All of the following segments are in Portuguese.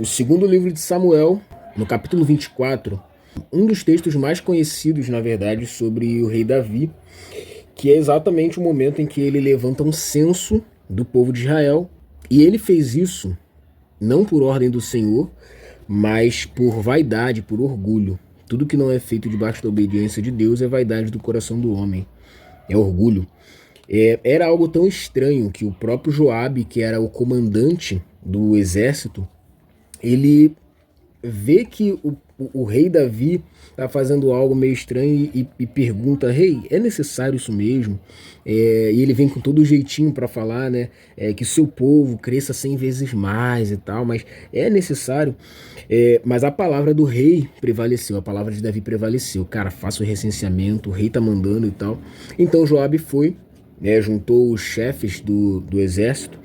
O segundo livro de Samuel, no capítulo 24, um dos textos mais conhecidos, na verdade, sobre o rei Davi, que é exatamente o momento em que ele levanta um censo do povo de Israel, e ele fez isso não por ordem do Senhor, mas por vaidade, por orgulho. Tudo que não é feito debaixo da obediência de Deus é vaidade do coração do homem, é orgulho. Era algo tão estranho que o próprio Joabe, que era o comandante do exército, ele vê que o rei Davi está fazendo algo meio estranho e pergunta: rei, é necessário isso mesmo? E ele vem com todo o jeitinho para falar, né? Que seu povo cresça 100 vezes mais e tal, mas é necessário. Mas a palavra do rei prevaleceu, a palavra de Davi prevaleceu. Cara, faça o recenseamento, o rei tá mandando e tal. Então Joabe foi, né, juntou os chefes do exército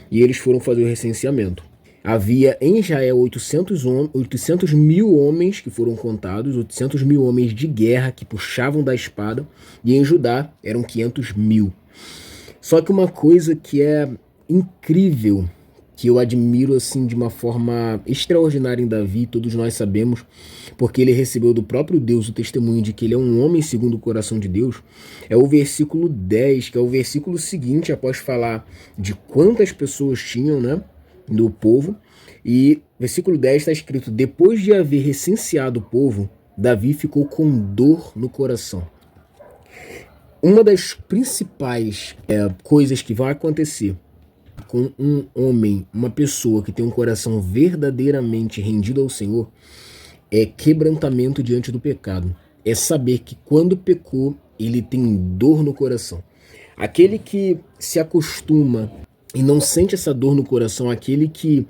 e eles foram fazer o recenseamento. Havia em Israel 800 mil homens que foram contados, 800 mil homens de guerra que puxavam da espada, e em Judá eram 500 mil. Só que uma coisa que é incrível, que eu admiro assim de uma forma extraordinária em Davi, todos nós sabemos, porque ele recebeu do próprio Deus o testemunho de que ele é um homem segundo o coração de Deus, é o versículo 10, que é o versículo seguinte, após falar de quantas pessoas tinham, né, do povo. E versículo 10 está escrito: depois de haver recenseado o povo, Davi ficou com dor no coração. Uma das principais coisas que vai acontecer com um homem, uma pessoa que tem um coração verdadeiramente rendido ao Senhor, é quebrantamento diante do pecado. É saber que quando pecou, ele tem dor no coração. Aquele que se acostuma e não sente essa dor no coração, aquele que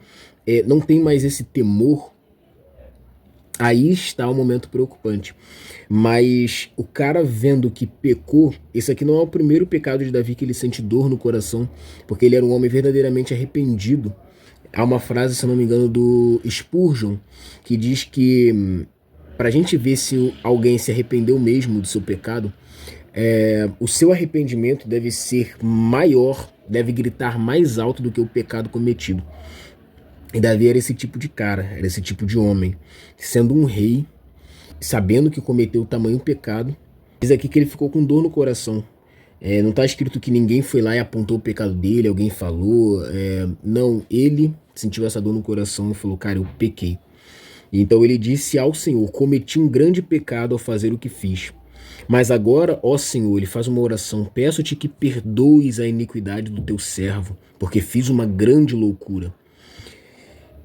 não tem mais esse temor, aí está o momento preocupante. Mas o cara vendo que pecou, esse aqui não é o primeiro pecado de Davi que ele sente dor no coração, porque ele era um homem verdadeiramente arrependido. Há uma frase, se não me engano, do Spurgeon, que diz que para a gente ver se alguém se arrependeu mesmo do seu pecado, o seu arrependimento deve ser maior, deve gritar mais alto do que o pecado cometido. E Davi era esse tipo de cara, era esse tipo de homem, sendo um rei, sabendo que cometeu o tamanho pecado. Diz aqui que ele ficou com dor no coração. Não está escrito que ninguém foi lá e apontou o pecado dele, alguém falou. Não, ele sentiu essa dor no coração e falou: cara, eu pequei. Então ele disse ao Senhor: cometi um grande pecado ao fazer o que fiz. Mas agora, ó Senhor, ele faz uma oração: peço-te que perdoes a iniquidade do teu servo, porque fiz uma grande loucura.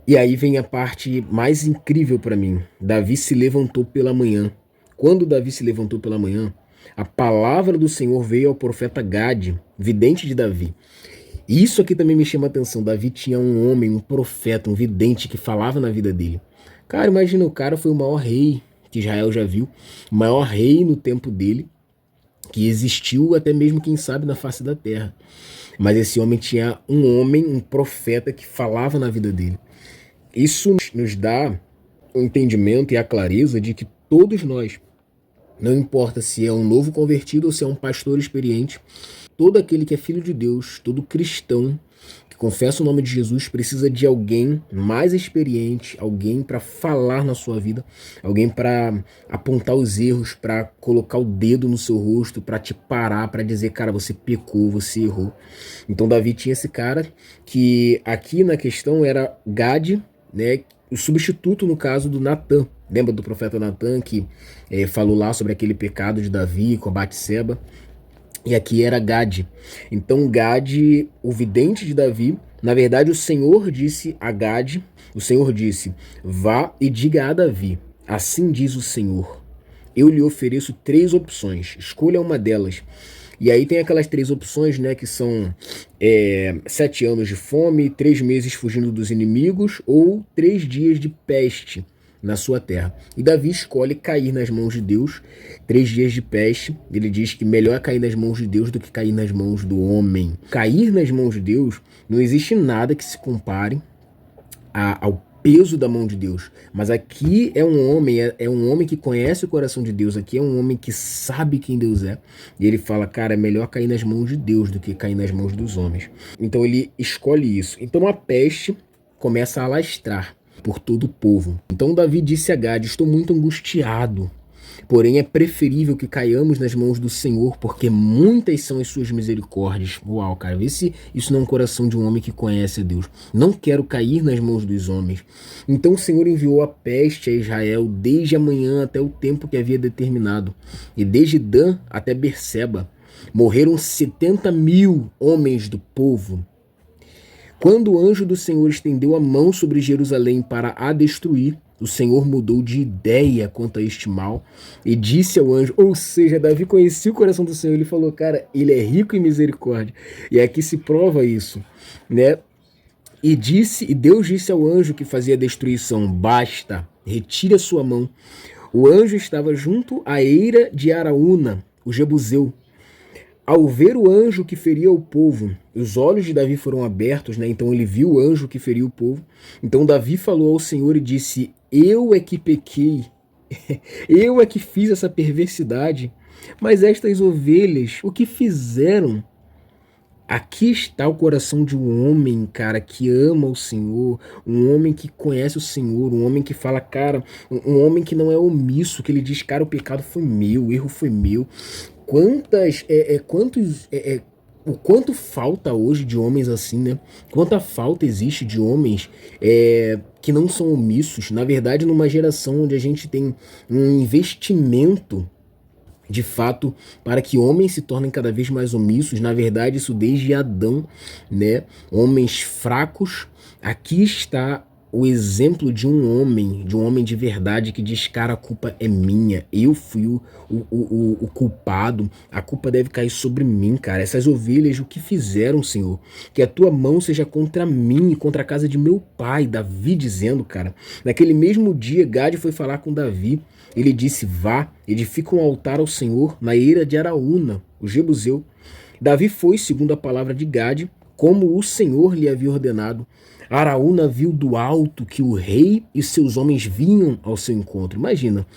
E aí vem a parte mais incrível para mim. Davi se levantou pela manhã. Quando Davi se levantou pela manhã, a palavra do Senhor veio ao profeta Gade, vidente de Davi. E isso aqui também me chama a atenção. Davi tinha um homem, um profeta, um vidente que falava na vida dele. Cara, imagina, o cara foi o maior rei que Israel já viu, o maior rei no tempo dele, que existiu até mesmo, quem sabe, na face da terra. Mas esse homem tinha um profeta que falava na vida dele. Isso nos dá o entendimento e a clareza de que todos nós, não importa se é um novo convertido ou se é um pastor experiente, todo aquele que é filho de Deus, todo cristão que confessa o nome de Jesus precisa de alguém mais experiente, alguém para falar na sua vida, alguém para apontar os erros, para colocar o dedo no seu rosto, para te parar, para dizer: cara, você pecou, você errou. Então Davi tinha esse cara que aqui na questão era Gade, né, o substituto no caso do Natan. Lembra do profeta Natan que falou lá sobre aquele pecado de Davi com a Batseba? E aqui era Gade. Então Gade, o vidente de Davi, na verdade o Senhor disse a Gade, o Senhor disse: vá e diga a Davi, assim diz o Senhor, eu lhe ofereço 3 opções, escolha uma delas. E aí tem aquelas 3 opções, né, que são 7 anos de fome, 3 meses fugindo dos inimigos ou 3 dias de peste na sua terra. E Davi escolhe cair nas mãos de Deus, 3 dias de peste. Ele diz que melhor é cair nas mãos de Deus do que cair nas mãos do homem. Cair nas mãos de Deus, não existe nada que se compare ao peso da mão de Deus. Mas aqui é um homem que conhece o coração de Deus, aqui é um homem que sabe quem Deus é. E ele fala: cara, é melhor cair nas mãos de Deus do que cair nas mãos dos homens. Então ele escolhe isso. Então a peste começa a alastrar. por todo o povo. Então Davi disse a Gade: estou muito angustiado, porém é preferível que caiamos nas mãos do Senhor, porque muitas são as suas misericórdias. Uau, cara, vê se isso não é um coração de um homem que conhece a Deus. Não quero cair nas mãos dos homens. Então o Senhor enviou a peste a Israel desde a manhã até o tempo que havia determinado, e desde Dan até Berseba. Morreram 70.000 homens do povo. Quando o anjo do Senhor estendeu a mão sobre Jerusalém para a destruir, o Senhor mudou de ideia quanto a este mal e disse ao anjo, ou seja, Davi conhecia o coração do Senhor, ele falou, cara, ele é rico em misericórdia. E aqui se prova isso, né? E Deus disse ao anjo que fazia a destruição, basta, retire a sua mão. O anjo estava junto à eira de Araúna, o Jebuseu. Ao ver o anjo que feria o povo, os olhos de Davi foram abertos, né? Então ele viu o anjo que feria o povo. Então Davi falou ao Senhor e disse, eu é que pequei, eu é que fiz essa perversidade, mas estas ovelhas, o que fizeram? Aqui está o coração de um homem, cara, que ama o Senhor, um homem que conhece o Senhor, um homem que fala, cara, um homem que não é omisso, que ele diz, cara, o pecado foi meu, o erro foi meu. O quanto falta hoje de homens assim, né? Quanta falta existe de homens que não são omissos. Na verdade, numa geração onde a gente tem um investimento de fato, para que homens se tornem cada vez mais omissos, na verdade isso desde Adão, né? Homens fracos, aqui está o exemplo de um homem de verdade que diz, cara, a culpa é minha, eu fui o culpado, a culpa deve cair sobre mim, cara. Essas ovelhas, o que fizeram, Senhor? Que a tua mão seja contra mim e contra a casa de meu pai. Davi dizendo, cara, naquele mesmo dia, Gade foi falar com Davi, ele disse, vá, edifica um altar ao Senhor na eira de Araúna, o Jebuseu. Davi foi, segundo a palavra de Gade, como o Senhor lhe havia ordenado. Araúna viu do alto que o rei e seus homens vinham ao seu encontro. Imagina,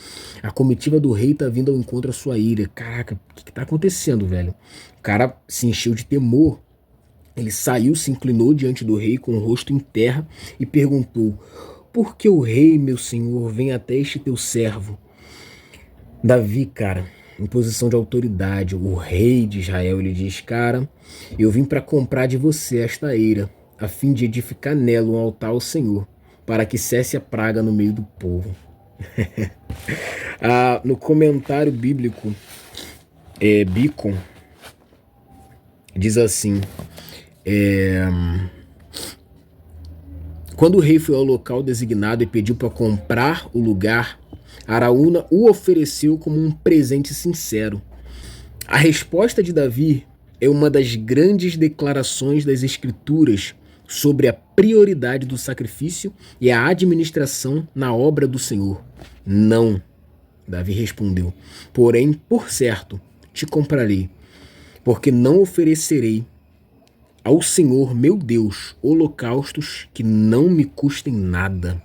a comitiva do rei tá vindo ao encontro à sua ira. Caraca, o que tá acontecendo, velho? O cara se encheu de temor. Ele saiu, se inclinou diante do rei com o rosto em terra e perguntou, por que o rei, meu senhor, vem até este teu servo? Davi, cara, em posição de autoridade, o rei de Israel, ele diz, cara, eu vim para comprar de você esta eira, a fim de edificar nela um altar ao Senhor, para que cesse a praga no meio do povo. No comentário bíblico, Beacon, diz assim, quando o rei foi ao local designado e pediu para comprar o lugar, Araúna o ofereceu como um presente sincero. A resposta de Davi é uma das grandes declarações das Escrituras sobre a prioridade do sacrifício e a administração na obra do Senhor. Não, Davi respondeu, porém, por certo, te comprarei, porque não oferecerei ao Senhor, meu Deus, holocaustos que não me custem nada.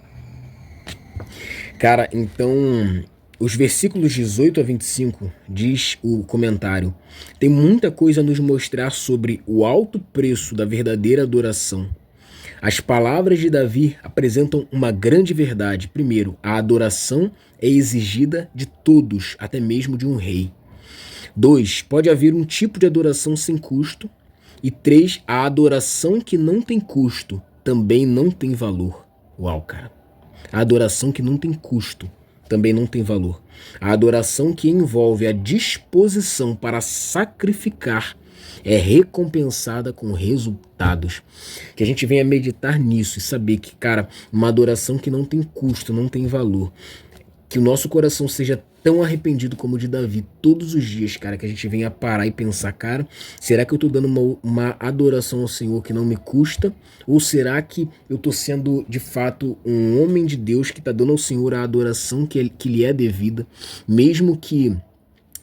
Cara, então, os versículos 18 a 25, diz o comentário, tem muita coisa a nos mostrar sobre o alto preço da verdadeira adoração. As palavras de Davi apresentam uma grande verdade. Primeiro, a adoração é exigida de todos, até mesmo de um rei. 2, pode haver um tipo de adoração sem custo. E 3, a adoração que não tem custo também não tem valor. Uau, cara. A adoração que não tem custo também não tem valor. A adoração que envolve a disposição para sacrificar é recompensada com resultados. Que a gente venha meditar nisso e saber que, cara, uma adoração que não tem custo, não tem valor. Que o nosso coração seja tão arrependido como o de Davi todos os dias, cara, que a gente venha parar e pensar, cara, será que eu tô dando uma adoração ao Senhor que não me custa? Ou será que eu tô sendo, de fato, um homem de Deus que tá dando ao Senhor a adoração que lhe é devida, mesmo que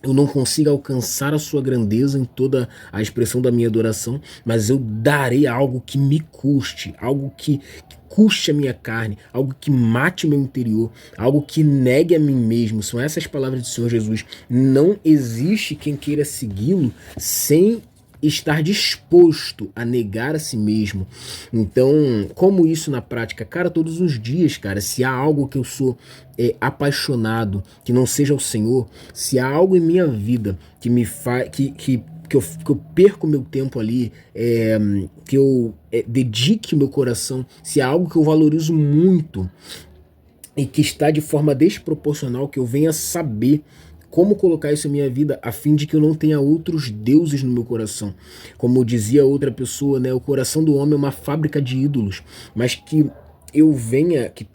eu não consiga alcançar a sua grandeza em toda a expressão da minha adoração, mas eu darei algo que me custe, algo que custe a minha carne, algo que mate o meu interior, algo que negue a mim mesmo. São essas palavras do Senhor Jesus. Não existe quem queira segui-lo sem estar disposto a negar a si mesmo. Então, como isso na prática? Cara, todos os dias, cara, se há algo que eu sou apaixonado, que não seja o Senhor, se há algo em minha vida que me faz, que eu perco meu tempo ali, que eu dedique meu coração, se há algo que eu valorizo muito e que está de forma desproporcional, que eu venha saber como colocar isso em minha vida a fim de que eu não tenha outros deuses no meu coração. Como dizia outra pessoa, né, o coração do homem é uma fábrica de ídolos, mas que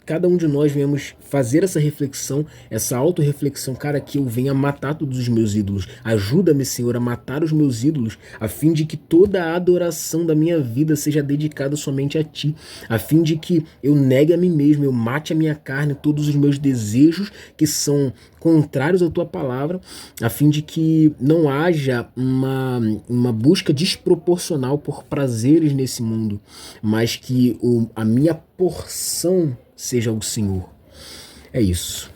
cada um de nós venhamos fazer essa reflexão, essa autorreflexão, cara, que eu venha matar todos os meus ídolos. Ajuda-me, Senhor, a matar os meus ídolos, a fim de que toda a adoração da minha vida seja dedicada somente a Ti, a fim de que eu negue a mim mesmo, eu mate a minha carne, todos os meus desejos que são contrários à Tua palavra, a fim de que não haja uma busca desproporcional por prazeres nesse mundo, mas que a minha porção seja o Senhor. É isso.